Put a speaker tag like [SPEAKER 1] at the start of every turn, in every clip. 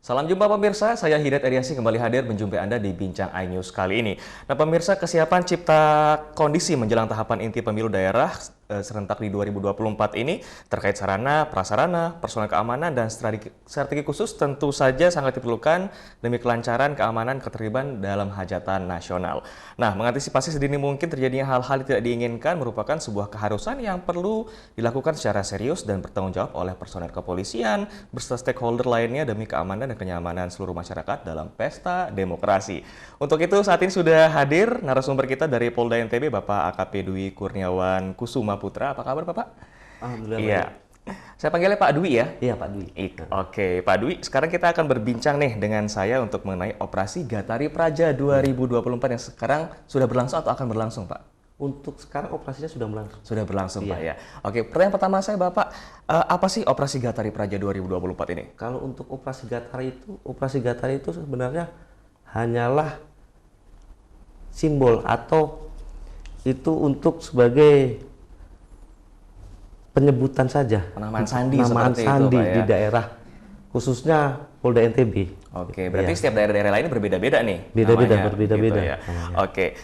[SPEAKER 1] Salam jumpa pemirsa, saya Hidayat Eriasi kembali hadir menjumpai Anda di Bincang iNews kali ini. Nah pemirsa, kesiapan cipta kondisi menjelang tahapan inti pemilu daerah serentak di 2024 ini terkait sarana, prasarana, personel keamanan, dan strategi khusus tentu saja sangat diperlukan demi kelancaran keamanan ketertiban dalam hajatan nasional. Nah, mengantisipasi sedini mungkin terjadinya hal-hal yang tidak diinginkan merupakan sebuah keharusan yang perlu dilakukan secara serius dan bertanggung jawab oleh personel kepolisian beserta stakeholder lainnya demi keamanan dan kenyamanan seluruh masyarakat dalam pesta demokrasi. Untuk itu saat ini sudah hadir narasumber kita dari Polda NTB Bapak AKP Dwi Kurniawan Kusuma Putra. Apa kabar Bapak?
[SPEAKER 2] Alhamdulillah
[SPEAKER 1] Iya.
[SPEAKER 2] baik.
[SPEAKER 1] Saya panggilnya Pak Dwi ya?
[SPEAKER 2] Iya Pak Dwi.
[SPEAKER 1] Oke, Pak Dwi, sekarang kita akan berbincang nih dengan saya untuk mengenai operasi Gatari Praja 2024 yang sekarang sudah berlangsung atau akan berlangsung, Pak?
[SPEAKER 2] Untuk sekarang operasinya sudah berlangsung.
[SPEAKER 1] Sudah berlangsung,
[SPEAKER 2] Iya.
[SPEAKER 1] Pak ya. Oke, pertanyaan pertama saya Bapak, apa sih operasi Gatari Praja 2024 ini?
[SPEAKER 2] Kalau untuk operasi Gatari itu sebenarnya hanyalah simbol atau itu untuk sebagai penyebutan saja.
[SPEAKER 1] Penamaan sandi
[SPEAKER 2] Penamaan
[SPEAKER 1] seperti
[SPEAKER 2] sandi
[SPEAKER 1] itu, Pak ya.
[SPEAKER 2] di daerah, khususnya Polda NTB.
[SPEAKER 1] Oke, berarti
[SPEAKER 2] Iya.
[SPEAKER 1] setiap daerah-daerah lain berbeda-beda nih
[SPEAKER 2] Beda-beda,
[SPEAKER 1] namanya,
[SPEAKER 2] berbeda-beda
[SPEAKER 1] gitu ya.
[SPEAKER 2] namanya.
[SPEAKER 1] Oke,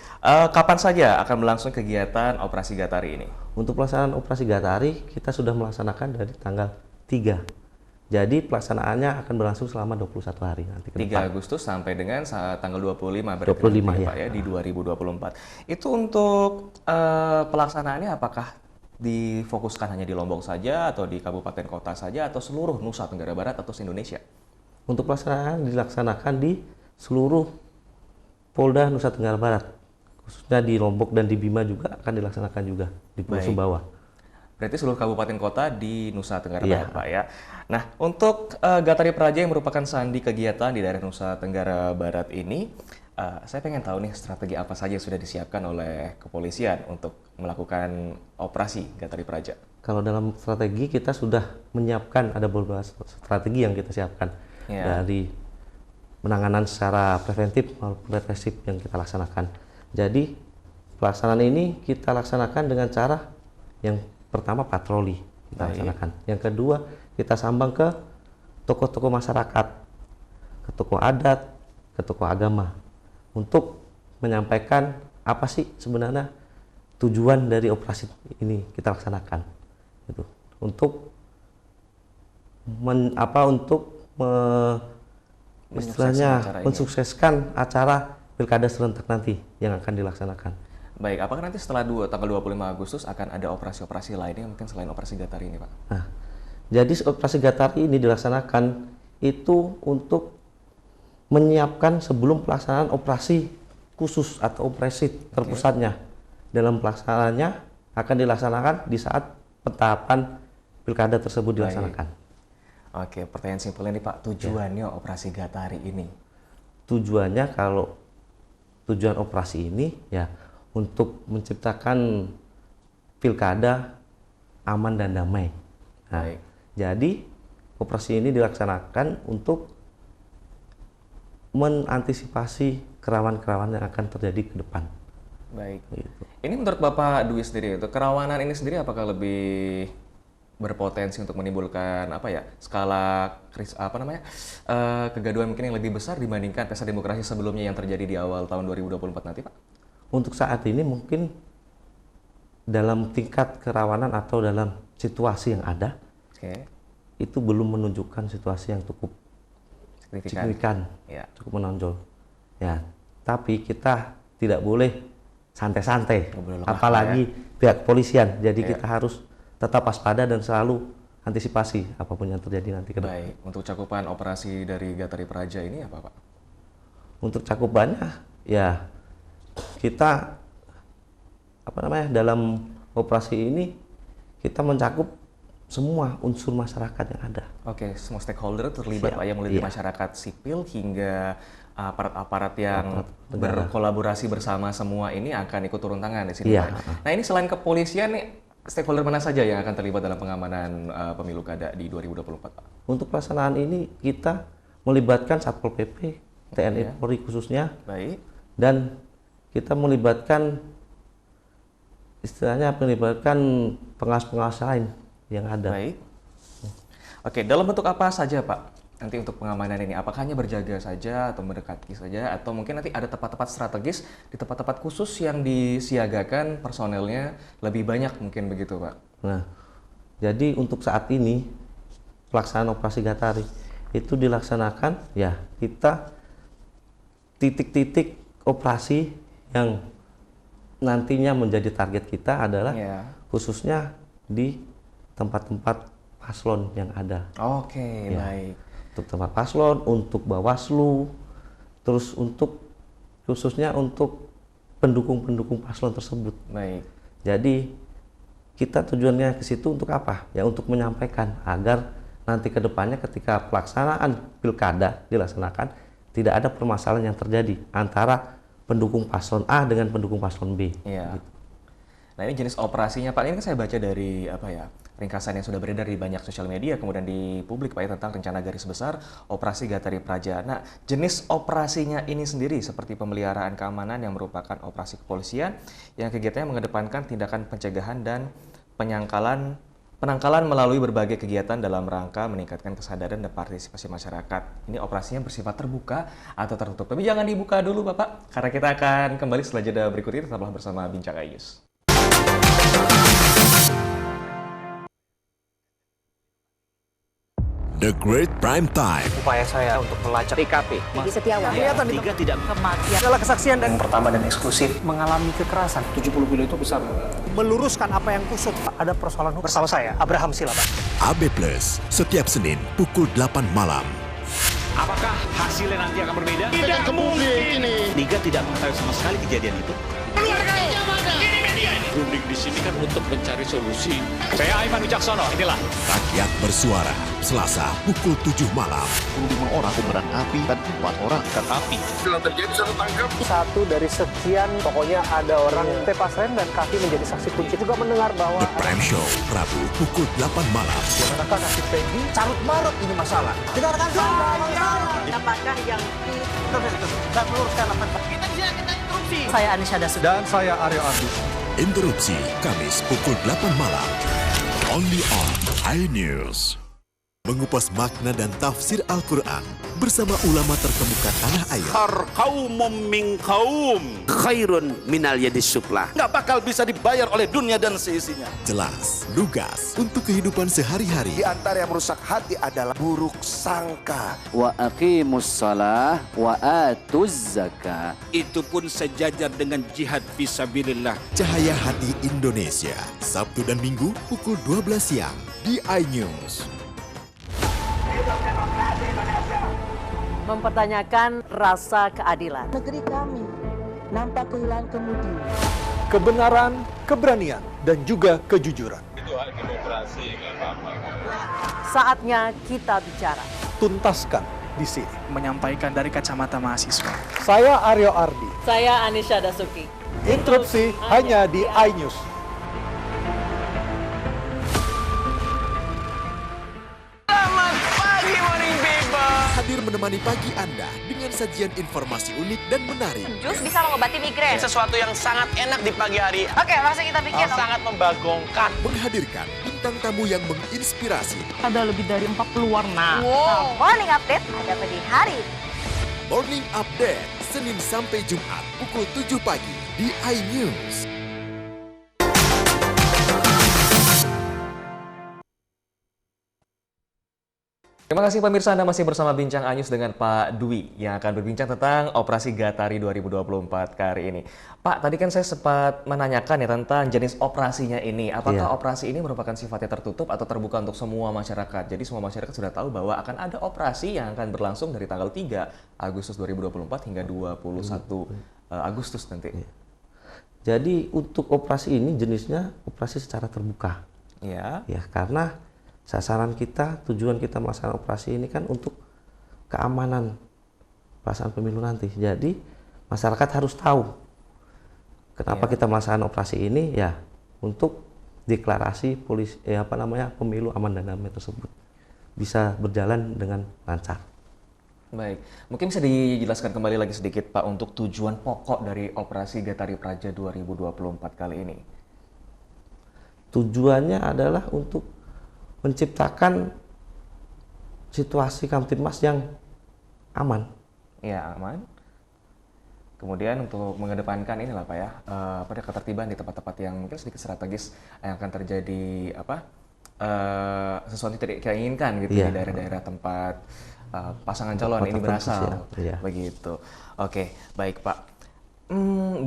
[SPEAKER 1] kapan saja akan berlangsung kegiatan operasi Gatari ini?
[SPEAKER 2] Untuk pelaksanaan operasi Gatari kita sudah melaksanakan dari tanggal 3. Jadi pelaksanaannya akan berlangsung selama 21 hari nanti ke
[SPEAKER 1] 3
[SPEAKER 2] depan.
[SPEAKER 1] Agustus sampai dengan tanggal 25 berarti
[SPEAKER 2] 25
[SPEAKER 1] nanti,
[SPEAKER 2] ya.
[SPEAKER 1] Pak ya di 2024. Itu untuk pelaksanaannya apakah difokuskan hanya di Lombok saja atau di kabupaten kota saja atau seluruh Nusa Tenggara Barat atau se-Indonesia?
[SPEAKER 2] Untuk pelaksanaan dilaksanakan di seluruh Polda Nusa Tenggara Barat, khususnya di Lombok dan di Bima juga akan dilaksanakan juga di Pulau
[SPEAKER 1] Baik.
[SPEAKER 2] Sumbawa.
[SPEAKER 1] Berarti seluruh kabupaten kota di Nusa Tenggara
[SPEAKER 2] Iya.
[SPEAKER 1] Barat, Pak ya. Nah, untuk Gatari Praja yang merupakan sandi kegiatan di daerah Nusa Tenggara Barat ini, saya pengen tahu nih strategi apa saja yang sudah disiapkan oleh kepolisian untuk melakukan operasi Gatari Praja.
[SPEAKER 2] Kalau dalam strategi kita sudah menyiapkan ada beberapa strategi yang kita siapkan
[SPEAKER 1] Iya.
[SPEAKER 2] dari penanganan secara preventif maupun represif yang kita laksanakan. Jadi pelaksanaan ini kita laksanakan dengan cara yang pertama patroli kita
[SPEAKER 1] Baik.
[SPEAKER 2] laksanakan. Yang kedua kita sambang ke tokoh-tokoh masyarakat, ke tokoh adat, ke tokoh agama untuk menyampaikan apa sih sebenarnya tujuan dari operasi ini kita laksanakan. Gitu. Untuk istilahnya
[SPEAKER 1] acara ini.
[SPEAKER 2] mensukseskan acara pilkada serentak nanti yang akan dilaksanakan.
[SPEAKER 1] Baik, apakah nanti setelah tanggal 25 Agustus akan ada operasi-operasi lainnya mungkin selain operasi Gatari ini, Pak?
[SPEAKER 2] Nah, jadi operasi Gatari ini dilaksanakan itu untuk menyiapkan sebelum pelaksanaan operasi khusus atau operasi terpusatnya. Dalam pelaksanaannya akan dilaksanakan di saat pentahapan pilkada tersebut dilaksanakan.
[SPEAKER 1] Oke, pertanyaan simpelnya nih Pak, tujuannya operasi Gatari ini?
[SPEAKER 2] Tujuannya kalau tujuan operasi ini ya untuk menciptakan pilkada aman dan damai. Nah,
[SPEAKER 1] Baik.
[SPEAKER 2] jadi operasi ini dilaksanakan untuk mengantisipasi kerawanan-kerawanan yang akan terjadi ke depan.
[SPEAKER 1] Baik.
[SPEAKER 2] Gitu.
[SPEAKER 1] Ini menurut Bapak Dwi sendiri, itu kerawanan ini sendiri apakah lebih berpotensi untuk menimbulkan kegaduhan mungkin yang lebih besar dibandingkan pesta demokrasi sebelumnya yang terjadi di awal tahun 2024 nanti, Pak?
[SPEAKER 2] Untuk saat ini mungkin dalam tingkat kerawanan atau dalam situasi yang ada
[SPEAKER 1] Oke,
[SPEAKER 2] itu belum menunjukkan situasi yang cukup signifikan,
[SPEAKER 1] Ya.
[SPEAKER 2] cukup menonjol. Ya, tapi kita tidak boleh santai-santai,
[SPEAKER 1] Nggak boleh lemah,
[SPEAKER 2] apalagi pihak kepolisian. Jadi
[SPEAKER 1] Ya.
[SPEAKER 2] kita harus tetap waspada dan selalu antisipasi apapun yang terjadi nanti ke depan.
[SPEAKER 1] Baik, untuk cakupan operasi dari Gatari Praja ini apa, Pak?
[SPEAKER 2] Untuk cakupannya, ya kita dalam operasi ini kita mencakup semua unsur masyarakat yang ada.
[SPEAKER 1] Oke, semua stakeholder terlibat,
[SPEAKER 2] Siap.
[SPEAKER 1] Pak, yang mulai dari
[SPEAKER 2] Iya.
[SPEAKER 1] masyarakat sipil hingga aparat-aparat yang
[SPEAKER 2] Aparat negara.
[SPEAKER 1] berkolaborasi bersama semua ini akan ikut turun tangan di sini,
[SPEAKER 2] Iya.
[SPEAKER 1] Pak. Nah, ini selain kepolisian nih, stakeholder mana saja yang akan terlibat dalam pengamanan pemilu kada di 2024, Pak?
[SPEAKER 2] Untuk pelaksanaan ini kita melibatkan Satpol PP, TNI
[SPEAKER 1] Ya.
[SPEAKER 2] Polri khususnya,
[SPEAKER 1] Baik.
[SPEAKER 2] dan kita melibatkan pengawas-pengawas lain yang ada.
[SPEAKER 1] Baik. Oke, dalam bentuk apa saja, Pak? Nanti untuk pengamanan ini, apakah hanya berjaga saja atau mendekati saja, atau mungkin nanti ada tempat-tempat strategis di tempat-tempat khusus yang disiagakan personelnya lebih banyak mungkin begitu, Pak?
[SPEAKER 2] Nah, jadi untuk saat ini pelaksanaan operasi Gatari itu dilaksanakan ya kita titik-titik operasi yang nantinya menjadi target kita adalah khususnya di tempat-tempat paslon yang ada.
[SPEAKER 1] Oke,
[SPEAKER 2] Ya.
[SPEAKER 1] baik.
[SPEAKER 2] Untuk tempat paslon, untuk Bawaslu, terus untuk khususnya untuk pendukung-pendukung paslon tersebut.
[SPEAKER 1] Baik.
[SPEAKER 2] Jadi kita tujuannya ke situ untuk apa? Ya untuk menyampaikan agar nanti ke depannya ketika pelaksanaan pilkada dilaksanakan tidak ada permasalahan yang terjadi antara pendukung paslon A dengan pendukung paslon B.
[SPEAKER 1] Iya.
[SPEAKER 2] Gitu.
[SPEAKER 1] Nah, ini jenis operasinya, Pak. Ini kan saya baca dari ringkasan yang sudah beredar di banyak sosial media, kemudian di publik, Pak, ya, tentang rencana garis besar operasi Gatari Praja. Nah, jenis operasinya ini sendiri seperti pemeliharaan keamanan yang merupakan operasi kepolisian yang kegiatannya mengedepankan tindakan pencegahan dan penangkalan melalui berbagai kegiatan dalam rangka meningkatkan kesadaran dan partisipasi masyarakat. Ini operasinya bersifat terbuka atau tertutup. Tapi jangan dibuka dulu, Bapak, karena kita akan kembali setelah jeda berikut ini. Tetaplah bersama Bincang Ayus.
[SPEAKER 3] The Great Prime Time.
[SPEAKER 4] Upaya saya untuk melacak TKP.
[SPEAKER 5] Diki Setiawan.
[SPEAKER 4] Kelihatan itu. Tiga tidak
[SPEAKER 5] Kematian.
[SPEAKER 4] adalah kesaksian dan
[SPEAKER 5] Yang pertama dan eksklusif.
[SPEAKER 4] mengalami kekerasan.
[SPEAKER 5] 70 kilo itu besar.
[SPEAKER 4] Meluruskan apa yang kusut. Ada persoalan hukum. Bersama saya, Abraham Silaban.
[SPEAKER 3] AB Plus, setiap Senin pukul 8 malam.
[SPEAKER 6] Apakah hasilnya nanti akan berbeda? Tidak mungkin ini. Liga tidak mengetahui sama sekali kejadian itu. Runding di sini kan untuk mencari solusi. Saya Aiman Wicaksono, inilah.
[SPEAKER 3] Rakyat bersuara, Selasa pukul 7 malam.
[SPEAKER 7] 5 orang kobaran api dan 4 orang ikan api.
[SPEAKER 4] Satu dari sekian, pokoknya ada orang tepas rem dan kaki menjadi saksi kunci. Juga mendengar bahwa
[SPEAKER 3] The Prime Show, Rabu pukul 8 malam.
[SPEAKER 4] mengatakan nasib Peggy carut marut ini masalah. Dengarkan dulu.
[SPEAKER 5] Apakah yang
[SPEAKER 4] Saya meluruskan apa
[SPEAKER 5] saya Anisha Dasuki.
[SPEAKER 4] dan saya Aryo Ardi.
[SPEAKER 3] Interupsi, Kamis pukul 8 malam. Only on iNews. Mengupas makna dan tafsir Al-Quran bersama ulama terkemuka tanah air.
[SPEAKER 8] Kaumum min kaum khairun minal yadis suflah. Nggak bakal bisa dibayar oleh dunia dan seisinya.
[SPEAKER 3] Jelas, lugas untuk kehidupan sehari-hari.
[SPEAKER 8] Di antara yang merusak hati adalah buruk sangka.
[SPEAKER 9] Wa aqimus shalah wa atuz zakah.
[SPEAKER 6] Itu pun sejajar dengan jihad fisabilillah.
[SPEAKER 3] Cahaya Hati Indonesia, Sabtu dan Minggu pukul 12 siang di iNews.
[SPEAKER 5] Mempertanyakan rasa keadilan.
[SPEAKER 10] Negeri kami nampak kehilangan kemudi.
[SPEAKER 4] Kebenaran, keberanian, dan juga kejujuran.
[SPEAKER 5] Saatnya kita bicara.
[SPEAKER 4] Tuntaskan di sini.
[SPEAKER 11] Menyampaikan dari kacamata mahasiswa.
[SPEAKER 4] Saya Aryo Ardi.
[SPEAKER 5] Saya Anisha Dasuki.
[SPEAKER 4] Interupsi hanya di iNews.
[SPEAKER 3] Hadir menemani pagi Anda dengan sajian informasi unik dan menarik.
[SPEAKER 10] Jus bisa mengobati migrain.
[SPEAKER 8] Sesuatu yang sangat enak di pagi hari.
[SPEAKER 10] Oke, langsung kita bikin.
[SPEAKER 8] Sangat membagongkan.
[SPEAKER 3] Menghadirkan bintang tamu yang menginspirasi.
[SPEAKER 5] Ada lebih dari 40 warna.
[SPEAKER 10] Wow. Morning update ada pada hari ini.
[SPEAKER 3] Morning Update, Senin sampai Jumat pukul 7 pagi di iNews.
[SPEAKER 1] Terima kasih pemirsa, Anda masih bersama Bincang Anyus dengan Pak Dwi yang akan berbincang tentang Operasi Gatari 2024 kali ini. Pak, tadi kan saya sempat menanyakan ya tentang jenis operasinya ini. Apakah operasi ini merupakan sifatnya tertutup atau terbuka untuk semua masyarakat? Jadi semua masyarakat sudah tahu bahwa akan ada operasi yang akan berlangsung dari tanggal 3 Agustus 2024 hingga 21 Agustus nanti.
[SPEAKER 2] Jadi untuk operasi ini jenisnya operasi secara terbuka.
[SPEAKER 1] Ya.
[SPEAKER 2] Ya, karena sasaran kita, tujuan kita melaksanakan operasi ini kan untuk keamanan pelaksanaan pemilu nanti. Jadi masyarakat harus tahu kenapa kita melaksanakan operasi ini, ya untuk deklarasi pemilu aman dan damai tersebut bisa berjalan dengan lancar.
[SPEAKER 1] Baik, mungkin bisa dijelaskan kembali lagi sedikit Pak untuk tujuan pokok dari Operasi Gatari Praja 2024 kali ini.
[SPEAKER 2] Tujuannya adalah untuk menciptakan situasi Kamtibmas yang aman.
[SPEAKER 1] Ya, aman. Kemudian untuk mengedepankan inilah Pak ya, pada ketertiban di tempat-tempat yang mungkin sedikit strategis yang akan terjadi sesuatu yang tidak kita inginkan gitu di daerah-daerah tempat pasangan calon ini berasal. Begitu. Oke, baik Pak.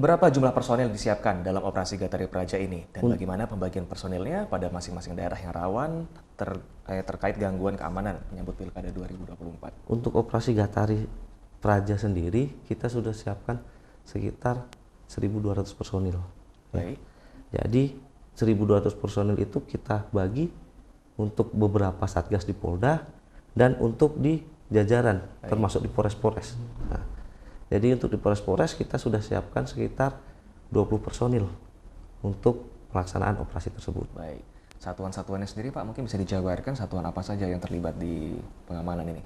[SPEAKER 1] Berapa jumlah personil disiapkan dalam operasi Gatari Praja ini dan bagaimana pembagian personilnya pada masing-masing daerah yang rawan terkait gangguan keamanan menyambut Pilkada 2024?
[SPEAKER 2] Untuk operasi Gatari Praja sendiri kita sudah siapkan sekitar 1.200 personil.
[SPEAKER 1] Baik.
[SPEAKER 2] Jadi 1.200 personil itu kita bagi untuk beberapa satgas di Polda dan untuk di jajaran termasuk di Polres-Polres. Nah, jadi untuk di Polres-Polres kita sudah siapkan sekitar 20 personil untuk pelaksanaan operasi tersebut.
[SPEAKER 1] Baik. Satuan-satuannya sendiri Pak mungkin bisa dijabarkan satuan apa saja yang terlibat di pengamanan ini?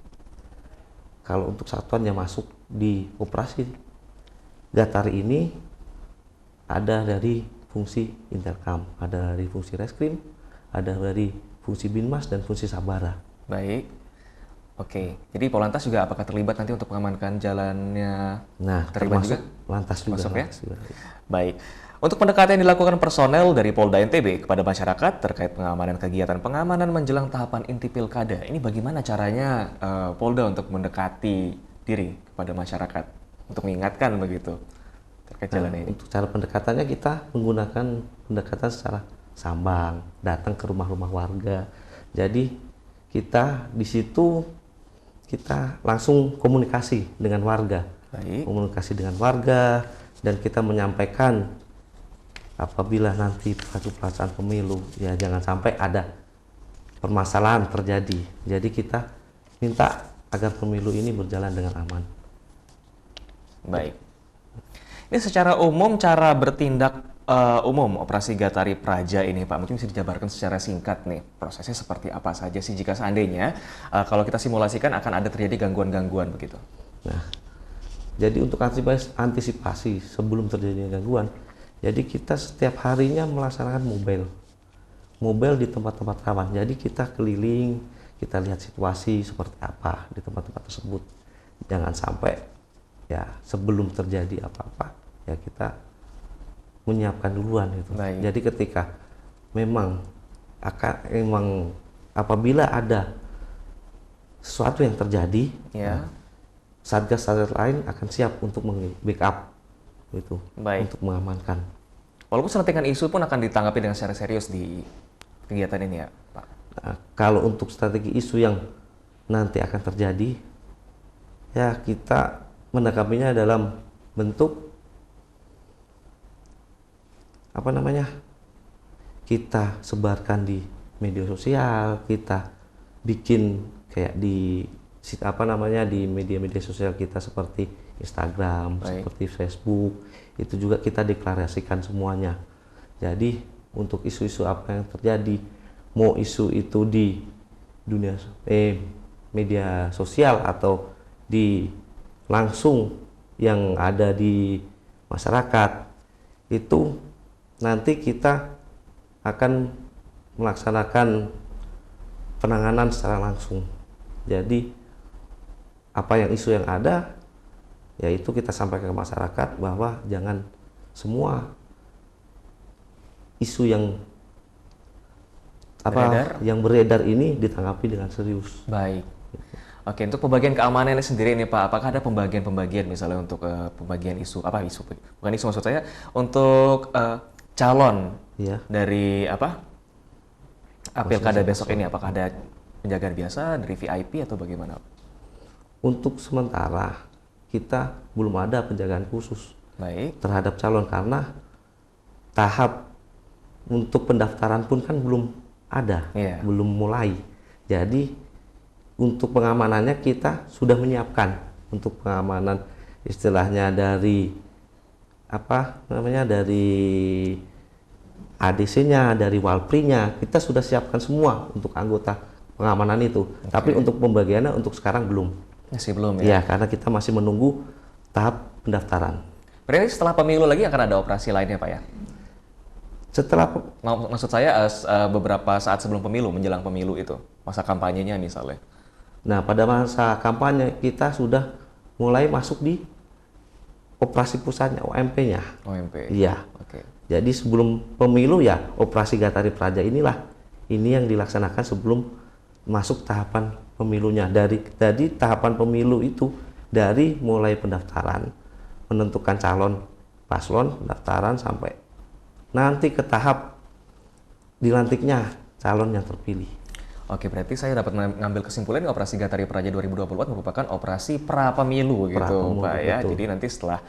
[SPEAKER 2] Kalau untuk satuan yang masuk di operasi Gatari ini ada dari fungsi Intercam, ada dari fungsi Reskrim, ada dari fungsi Binmas dan fungsi Sabara.
[SPEAKER 1] Baik. Oke, jadi Polantas juga apakah terlibat nanti untuk mengamankan jalannya?
[SPEAKER 2] Nah,
[SPEAKER 1] terlibat juga?
[SPEAKER 2] Lantas juga.
[SPEAKER 1] Masuk ya? Baik. Untuk pendekatan yang dilakukan personel dari Polda NTB kepada masyarakat terkait pengamanan kegiatan pengamanan menjelang tahapan inti Pilkada, ini bagaimana caranya Polda untuk mendekati diri kepada masyarakat untuk mengingatkan begitu terkait jalan ini?
[SPEAKER 2] Untuk cara pendekatannya kita menggunakan pendekatan secara sambang, datang ke rumah-rumah warga. Jadi kita di situ kita langsung komunikasi dengan warga.
[SPEAKER 1] Baik.
[SPEAKER 2] Komunikasi dengan warga dan kita menyampaikan apabila nanti pelaksanaan pemilu ya jangan sampai ada permasalahan terjadi. Jadi kita minta agar pemilu ini berjalan dengan aman.
[SPEAKER 1] Baik. Ini secara umum cara bertindak umum operasi Gatari Praja ini Pak, mungkin bisa dijabarkan secara singkat nih prosesnya seperti apa saja sih jika seandainya kalau kita simulasikan akan ada terjadi gangguan-gangguan begitu.
[SPEAKER 2] Nah, jadi untuk antisipasi sebelum terjadinya gangguan, jadi kita setiap harinya melaksanakan mobile di tempat-tempat rawan. Jadi kita keliling, kita lihat situasi seperti apa di tempat-tempat tersebut. Jangan sampai ya sebelum terjadi apa-apa ya kita menyiapkan duluan gitu.
[SPEAKER 1] Baik.
[SPEAKER 2] Jadi ketika memang apabila ada sesuatu yang terjadi,
[SPEAKER 1] ya.
[SPEAKER 2] Satgas-satgas lain akan siap untuk backup itu, untuk mengamankan.
[SPEAKER 1] Walaupun selentingan isu pun akan ditanggapi dengan secara serius di kegiatan ini ya, Pak.
[SPEAKER 2] Nah, kalau untuk strategi isu yang nanti akan terjadi, ya kita menanggapinya dalam bentuk kita sebarkan di media sosial, kita bikin kayak di di media-media sosial kita seperti Instagram, seperti Facebook, itu juga kita deklarasikan semuanya. Jadi untuk isu-isu apa yang terjadi, mau isu itu di dunia media sosial atau di langsung yang ada di masyarakat, itu nanti kita akan melaksanakan penanganan secara langsung. Jadi apa yang isu yang ada, yaitu kita sampaikan ke masyarakat bahwa jangan semua isu yang yang beredar ini ditanggapi dengan serius.
[SPEAKER 1] Baik. Oke, untuk pembagian keamanannya sendiri ini Pak, apakah ada pembagian misalnya untuk pembagian isu, bukan isu maksud saya, untuk calon dari Pilkada besok ini, apakah ada penjagaan biasa dari VIP atau bagaimana?
[SPEAKER 2] Untuk sementara kita belum ada penjagaan khusus
[SPEAKER 1] terhadap
[SPEAKER 2] calon karena tahap untuk pendaftaran pun kan belum ada, belum mulai. Jadi untuk pengamanannya kita sudah menyiapkan untuk pengamanan istilahnya dari dari ADC-nya, dari Walpri-nya, kita sudah siapkan semua untuk anggota pengamanan itu. Tapi untuk pembagiannya untuk sekarang belum.
[SPEAKER 1] Masih belum ya?
[SPEAKER 2] Ya, karena kita masih menunggu tahap pendaftaran.
[SPEAKER 1] Berarti setelah pemilu lagi akan ada operasi lainnya Pak ya?
[SPEAKER 2] Setelah
[SPEAKER 1] maksud saya beberapa saat sebelum pemilu, menjelang pemilu itu, masa kampanyenya misalnya.
[SPEAKER 2] Nah, pada masa kampanye kita sudah mulai masuk di operasi pusatnya, OMP-nya.
[SPEAKER 1] OMP.
[SPEAKER 2] Iya.
[SPEAKER 1] Oke.
[SPEAKER 2] Jadi sebelum pemilu ya, operasi Gatari Praja ini yang dilaksanakan sebelum masuk tahapan pemilunya. Dari tahapan pemilu itu, dari mulai pendaftaran, menentukan calon paslon, pendaftaran sampai nanti ke tahap dilantiknya calon yang terpilih.
[SPEAKER 1] Oke, berarti saya dapat mengambil kesimpulan operasi Gatari Praja 2024 merupakan operasi pra-pemilu gitu, Pak ya.
[SPEAKER 2] Betul.
[SPEAKER 1] Jadi nanti setelah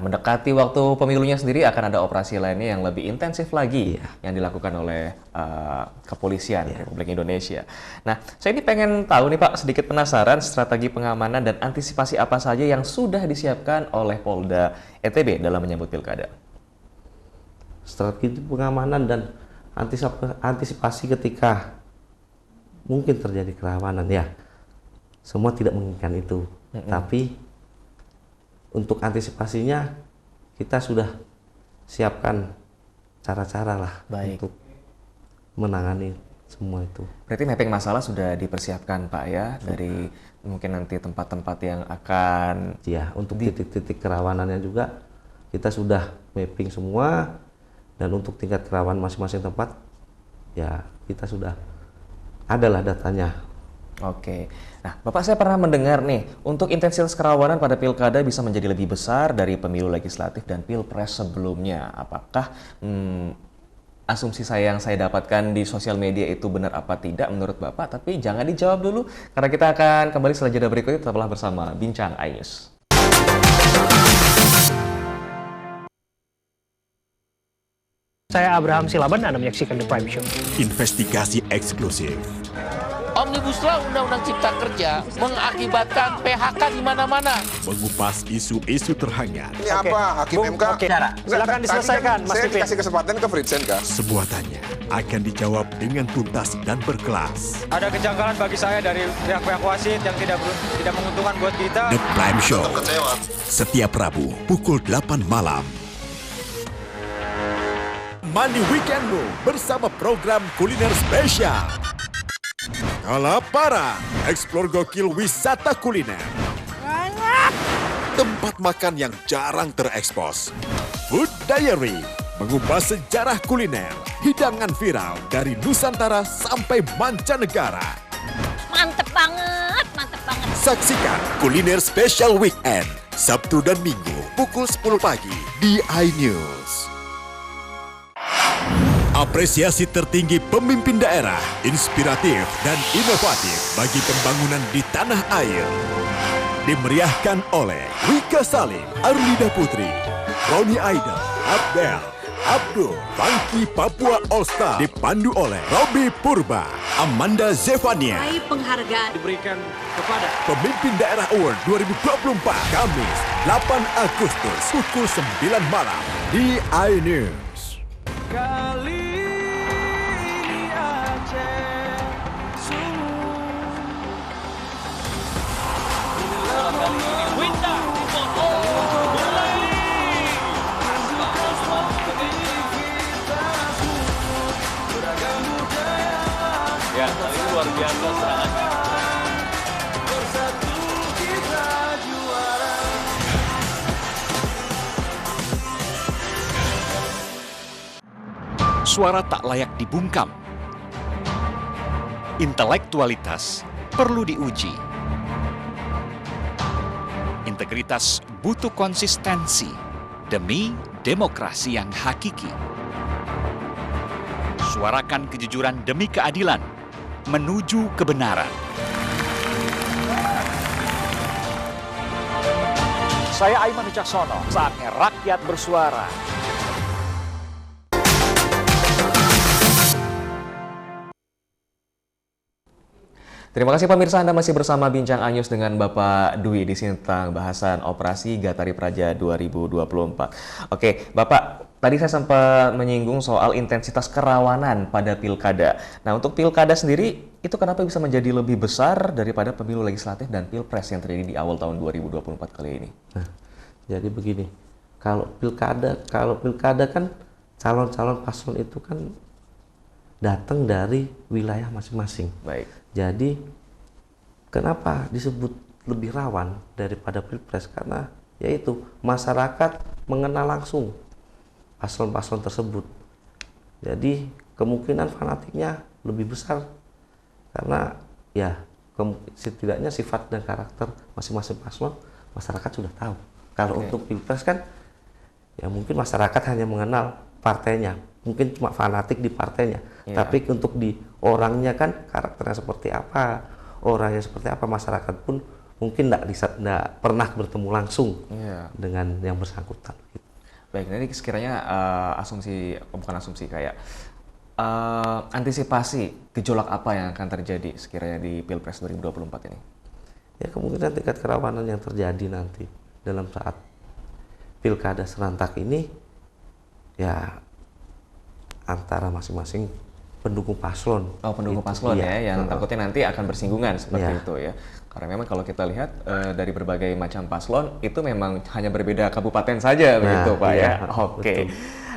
[SPEAKER 1] mendekati waktu pemilunya sendiri akan ada operasi lainnya yang lebih intensif lagi yang dilakukan oleh kepolisian Republik Indonesia. Nah, saya ini pengen tahu nih Pak, sedikit penasaran strategi pengamanan dan antisipasi apa saja yang sudah disiapkan oleh Polda NTB dalam menyambut pilkada.
[SPEAKER 2] Strategi pengamanan dan antisipasi ketika mungkin terjadi kerawanan ya, semua tidak menginginkan itu. Tapi untuk antisipasinya kita sudah siapkan cara-cara lah untuk menangani semua itu.
[SPEAKER 1] Berarti mapping masalah sudah dipersiapkan Pak ya, dari mungkin nanti tempat-tempat yang akan
[SPEAKER 2] ya, untuk titik-titik kerawanannya juga kita sudah mapping semua, dan untuk tingkat kerawanan masing-masing tempat ya kita sudah adalah datanya.
[SPEAKER 1] Oke. Nah, Bapak, saya pernah mendengar nih, untuk intensitas kerawanan pada pilkada bisa menjadi lebih besar dari pemilu legislatif dan pilpres sebelumnya. Apakah asumsi yang saya dapatkan di sosial media itu benar apa tidak menurut Bapak? Tapi jangan dijawab dulu, karena kita akan kembali setelah jeda berikut ini tetaplah bersama Bincang iNews.
[SPEAKER 4] Saya Abraham Silaban, Anda menyaksikan The Prime Show.
[SPEAKER 3] Investigasi eksklusif.
[SPEAKER 12] Omnibus Law Undang-Undang Cipta Kerja mengakibatkan PHK di mana-mana.
[SPEAKER 3] Mengupas isu-isu terhangat.
[SPEAKER 13] Ini apa? Hakim MK?
[SPEAKER 4] Silakan diselesaikan, Mas
[SPEAKER 13] Saya
[SPEAKER 4] Pipin.
[SPEAKER 13] dikasih kesempatan ke Fritsen, Kak.
[SPEAKER 3] Semua tanya akan dijawab dengan tuntas dan berkelas.
[SPEAKER 14] Ada kejanggalan bagi saya dari pihak-pihak wasit yang tidak menguntungkan buat kita.
[SPEAKER 3] The Prime Show. Setiap Rabu pukul 8 malam. Mandi Weekendmu bersama program kuliner spesial. Kalaparan, eksplor gokil wisata kuliner. Tempat makan yang jarang terekspos. Food Diary, mengupas sejarah kuliner, hidangan viral dari Nusantara sampai mancanegara.
[SPEAKER 10] Mantep banget, mantep banget.
[SPEAKER 3] Saksikan Kuliner Special Weekend, Sabtu dan Minggu pukul 10 pagi di iNews. Apresiasi tertinggi pemimpin daerah, inspiratif dan inovatif bagi pembangunan di tanah air. Dimeriahkan oleh Wika Salim, Arlida Putri, Roni Aida, Abdel, Abdul, Funky Papua All Star, dipandu oleh Robi Purba, Amanda Zevania.
[SPEAKER 5] Penghargaan
[SPEAKER 14] Diberikan kepada
[SPEAKER 3] Pemimpin Daerah Award 2024, Kamis 8 Agustus pukul 9 malam di iNews.
[SPEAKER 14] kali ini Aceh
[SPEAKER 15] Ya, kali ini luar biasa serangannya.
[SPEAKER 6] Suara tak layak dibungkam. Intelektualitas perlu diuji. Integritas butuh konsistensi demi demokrasi yang hakiki. Suarakan kejujuran demi keadilan menuju kebenaran.
[SPEAKER 4] Saya Aiman Wicaksono, saatnya rakyat bersuara.
[SPEAKER 1] Terima kasih pemirsa, Anda masih bersama Bincang iNews dengan Bapak Dwi di sini tentang bahasan operasi Gatari Praja 2024. Oke, Bapak, tadi saya sempat menyinggung soal intensitas kerawanan pada pilkada. Nah, untuk pilkada sendiri, itu kenapa bisa menjadi lebih besar daripada pemilu legislatif dan pilpres yang terjadi di awal tahun 2024 kali ini?
[SPEAKER 2] Nah, jadi begini, kalau pilkada kan calon-calon paslon itu kan datang dari wilayah masing-masing.
[SPEAKER 1] Baik.
[SPEAKER 2] Jadi Kenapa disebut lebih rawan daripada Pilpres? Karena yaitu masyarakat mengenal langsung paslon-paslon tersebut. Jadi kemungkinan fanatiknya lebih besar karena ya setidaknya sifat dan karakter masing-masing paslon masyarakat sudah tahu. Kalau untuk Pilpres kan ya mungkin masyarakat hanya mengenal partainya, mungkin cuma fanatik di partainya. Tapi untuk di orangnya kan karakternya seperti apa, orangnya seperti apa, masyarakat pun mungkin tidak pernah bertemu langsung dengan yang bersangkutan.
[SPEAKER 1] Baik, nanti sekiranya bukan asumsi kayak antisipasi gejolak apa yang akan terjadi sekiranya di Pilpres 2024 ini?
[SPEAKER 2] Ya kemungkinan tingkat kerawanan yang terjadi nanti dalam saat pilkada serentak ini ya antara masing-masing pendukung paslon.
[SPEAKER 1] Oh, pendukung paslon ya, yang takutnya nanti akan bersinggungan seperti itu ya. Karena memang kalau kita lihat dari berbagai macam paslon itu memang hanya berbeda kabupaten saja begitu Pak ya. Oke.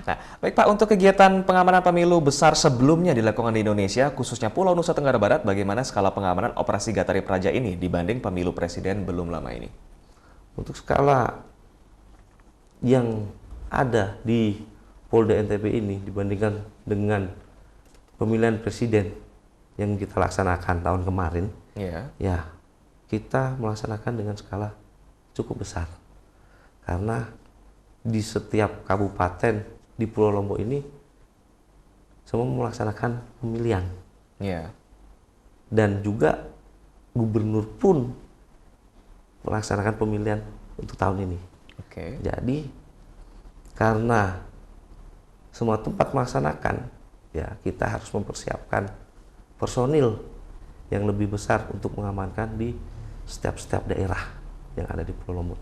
[SPEAKER 1] Nah, baik Pak, untuk kegiatan pengamanan pemilu besar sebelumnya dilakukan di Indonesia, khususnya Pulau Nusa Tenggara Barat, bagaimana skala pengamanan operasi Gatari Praja ini dibanding pemilu presiden belum lama ini?
[SPEAKER 2] Untuk skala yang ada di Polda NTB ini dibandingkan dengan pemilihan presiden yang kita laksanakan tahun kemarin, ya kita melaksanakan dengan skala cukup besar. Karena di setiap kabupaten di Pulau Lombok ini semua melaksanakan pemilihan. Dan juga gubernur pun melaksanakan pemilihan untuk tahun ini. Jadi karena semua tempat melaksanakan, ya kita harus mempersiapkan personil yang lebih besar untuk mengamankan di setiap daerah yang ada di Pulau Lombok.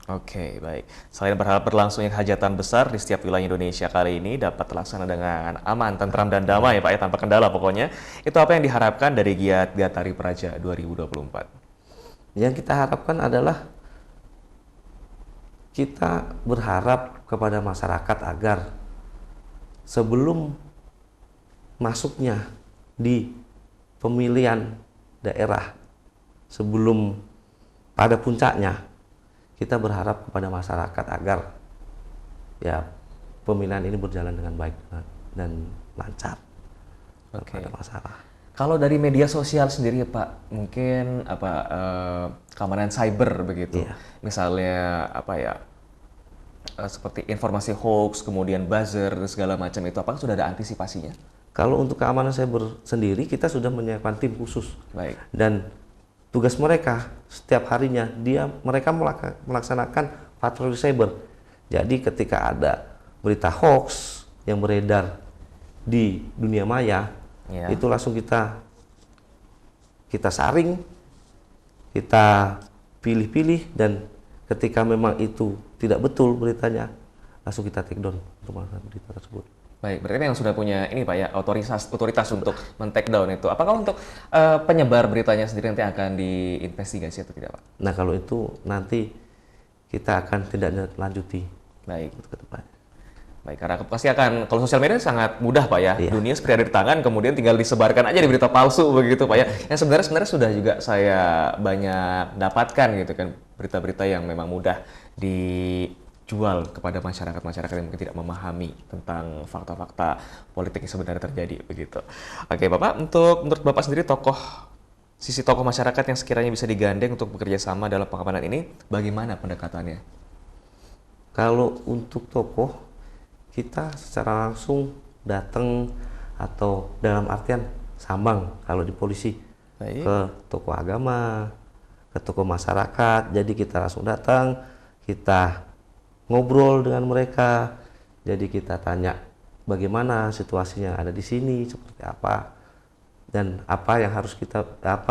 [SPEAKER 1] Oke, baik. Selain berharap berlangsungnya hajatan besar di setiap wilayah Indonesia kali ini dapat terlaksana dengan aman, tentram, dan damai ya Pak ya, tanpa kendala pokoknya. Itu apa yang diharapkan dari giat Gatari Praja 2024?
[SPEAKER 2] Yang kita harapkan adalah kita berharap kepada masyarakat agar sebelum masuknya di pemilihan daerah, sebelum pada puncaknya, kita berharap kepada masyarakat agar ya pemilihan ini berjalan dengan baik dan lancar, tanpa ada masalah.
[SPEAKER 1] Kalau dari media sosial sendiri Pak, mungkin keamanan cyber begitu, misalnya seperti informasi hoax, kemudian buzzer dan segala macam itu, apakah sudah ada antisipasinya?
[SPEAKER 2] Kalau untuk keamanan cyber sendiri kita sudah menyiapkan tim khusus, dan tugas mereka setiap harinya mereka melaksanakan patroli cyber. Jadi ketika ada berita hoax yang beredar di dunia maya, itu langsung kita saring, kita pilih-pilih, dan ketika memang itu tidak betul beritanya, langsung kita take down untuk melakukan berita tersebut.
[SPEAKER 1] Baik, berarti yang sudah punya ini Pak ya, otoritas untuk men-take down itu. Apakah untuk penyebar beritanya sendiri nanti akan diinvestigasi atau tidak Pak?
[SPEAKER 2] Nah kalau itu nanti kita akan tidak lanjuti.
[SPEAKER 1] Baik.
[SPEAKER 2] Untuk ke depannya.
[SPEAKER 1] Baik, karena pasti akan, kalau sosial media sangat mudah Pak ya, dunia seperti ada di tangan, kemudian tinggal disebarkan aja di berita palsu begitu Pak ya. Yang sebenarnya sudah juga saya banyak dapatkan gitu kan, berita-berita yang memang mudah dijual kepada masyarakat yang mungkin tidak memahami tentang fakta-fakta politik yang sebenarnya terjadi begitu. Oke Bapak, menurut Bapak sendiri sisi tokoh masyarakat yang sekiranya bisa digandeng untuk bekerja sama dalam pengamanan ini, bagaimana pendekatannya?
[SPEAKER 2] Kalau untuk tokoh, kita secara langsung datang atau dalam artian sambang kalau di polisi ke tokoh agama, ke tokoh masyarakat. Jadi kita langsung datang, kita ngobrol dengan mereka. Jadi kita tanya bagaimana situasinya ada di sini, seperti apa, dan apa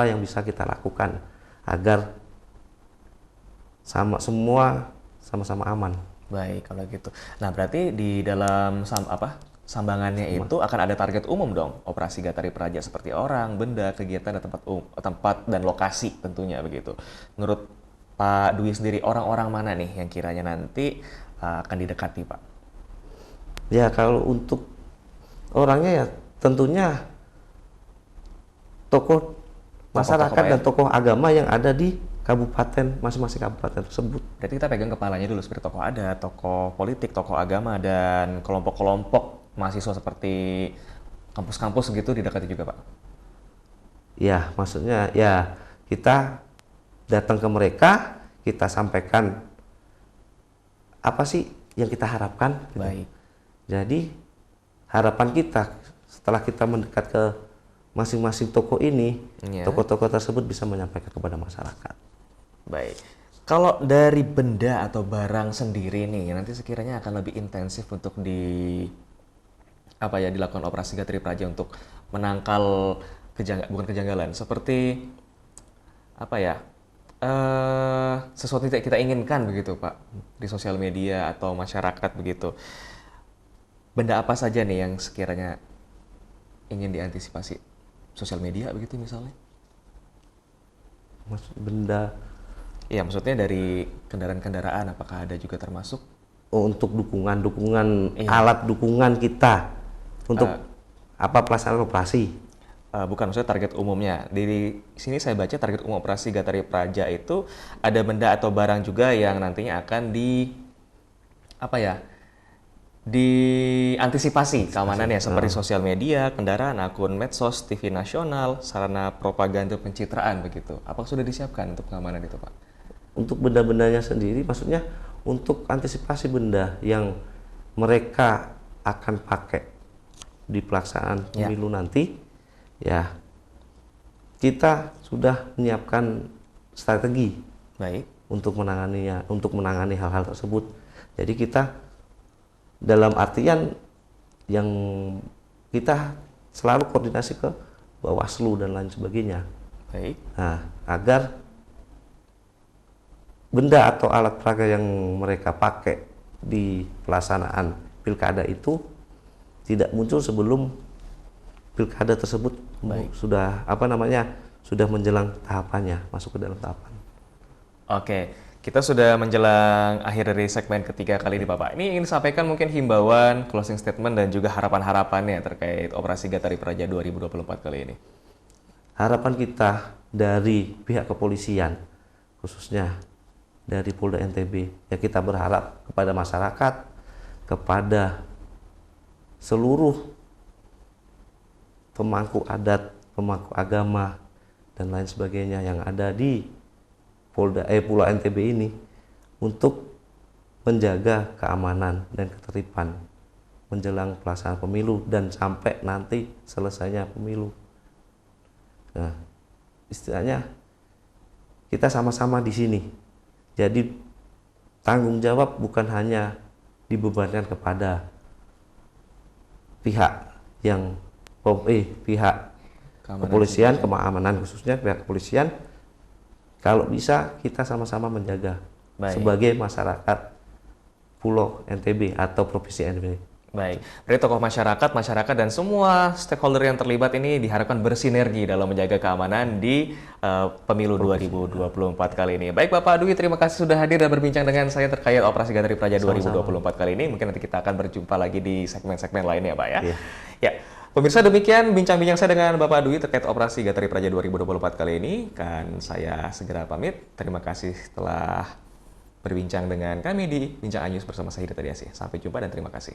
[SPEAKER 2] yang bisa kita lakukan agar semua sama-sama aman.
[SPEAKER 1] Baik, kalau gitu. Nah, berarti di dalam sambangannya itu akan ada target umum dong, operasi Gatari Praja, seperti orang, benda, kegiatan, dan tempat dan lokasi tentunya begitu. Menurut Pak Dwi sendiri, orang-orang mana nih yang kiranya nanti akan didekati Pak?
[SPEAKER 2] Ya, kalau untuk orangnya ya tentunya tokoh masyarakat dan tokoh agama yang ada di kabupaten, masing-masing kabupaten tersebut.
[SPEAKER 1] Berarti kita pegang kepalanya dulu seperti tokoh adat, tokoh politik, tokoh agama, dan kelompok-kelompok mahasiswa seperti kampus-kampus gitu didekati juga, Pak?
[SPEAKER 2] Ya, maksudnya ya kita datang ke mereka, kita sampaikan apa sih yang kita harapkan. Gitu.
[SPEAKER 1] Baik.
[SPEAKER 2] Jadi harapan kita setelah kita mendekat ke masing-masing tokoh ini, tokoh-tokoh tersebut bisa menyampaikan kepada masyarakat.
[SPEAKER 1] Baik. Kalau dari benda atau barang sendiri nih, nanti sekiranya akan lebih intensif untuk dilakukan operasi Gatari Praja untuk menangkal bukan kejanggalan, seperti sesuatu yang kita inginkan begitu, Pak, di sosial media atau masyarakat begitu. Benda apa saja nih yang sekiranya ingin diantisipasi? Sosial media begitu misalnya?
[SPEAKER 2] Benda? Ya,
[SPEAKER 1] maksudnya dari kendaraan-kendaraan apakah ada juga termasuk?
[SPEAKER 2] Untuk dukungan alat dukungan kita untuk pelaksanaan operasi.
[SPEAKER 1] Bukan, maksudnya target umumnya. Di sini saya baca target umum operasi Gatari Praja itu ada benda atau barang juga yang nantinya akan diantisipasi keamanannya seperti sosial media, kendaraan, akun medsos, TV nasional, sarana propaganda pencitraan begitu. Apakah sudah disiapkan untuk keamanan itu, Pak?
[SPEAKER 2] Untuk benda-bendanya sendiri, maksudnya untuk antisipasi benda yang mereka akan pakai di pelaksanaan pemilu nanti, ya kita sudah menyiapkan strategi untuk menangani hal-hal tersebut. Jadi kita dalam artian yang kita selalu koordinasi ke Bawaslu dan lain sebagainya. Nah, agar benda atau alat peraga yang mereka pakai di pelaksanaan pilkada itu tidak muncul sebelum pilkada tersebut sudah menjelang tahapannya, masuk ke dalam tahapan.
[SPEAKER 1] Oke, kita sudah menjelang akhir dari segmen ketiga kali ini, Bapak. Ini ingin disampaikan mungkin himbauan, closing statement, dan juga harapan-harapannya terkait operasi Gatari Praja 2024 kali ini.
[SPEAKER 2] Harapan kita dari pihak kepolisian, khususnya dari Polda NTB, ya kita berharap kepada masyarakat, kepada seluruh pemangku adat, pemangku agama, dan lain sebagainya yang ada di Pulau NTB ini untuk menjaga keamanan dan ketertiban menjelang pelaksanaan pemilu dan sampai nanti selesainya pemilu. Nah, istilahnya kita sama-sama di sini. Jadi tanggung jawab bukan hanya dibebankan kepada pihak yang pihak kepolisian, keamanan khususnya pihak kepolisian. Kalau bisa kita sama-sama menjaga sebagai masyarakat Pulau NTB atau Provinsi NTB.
[SPEAKER 1] Baik, dari tokoh masyarakat dan semua stakeholder yang terlibat ini diharapkan bersinergi dalam menjaga keamanan di pemilu 2024 kali ini. Baik, Bapak Dwi, terima kasih sudah hadir dan berbincang dengan saya terkait operasi Gatari Praja 2024 kali ini. Mungkin nanti kita akan berjumpa lagi di segmen-segmen lainnya, Pak ya. Ya, pemirsa, demikian bincang-bincang saya dengan Bapak Dwi terkait operasi Gatari Praja 2024 kali ini. Kan saya segera pamit. Terima kasih telah berbincang dengan kami di Bincang iNews bersama saya Hidayat Ariasi. Sampai jumpa dan terima kasih.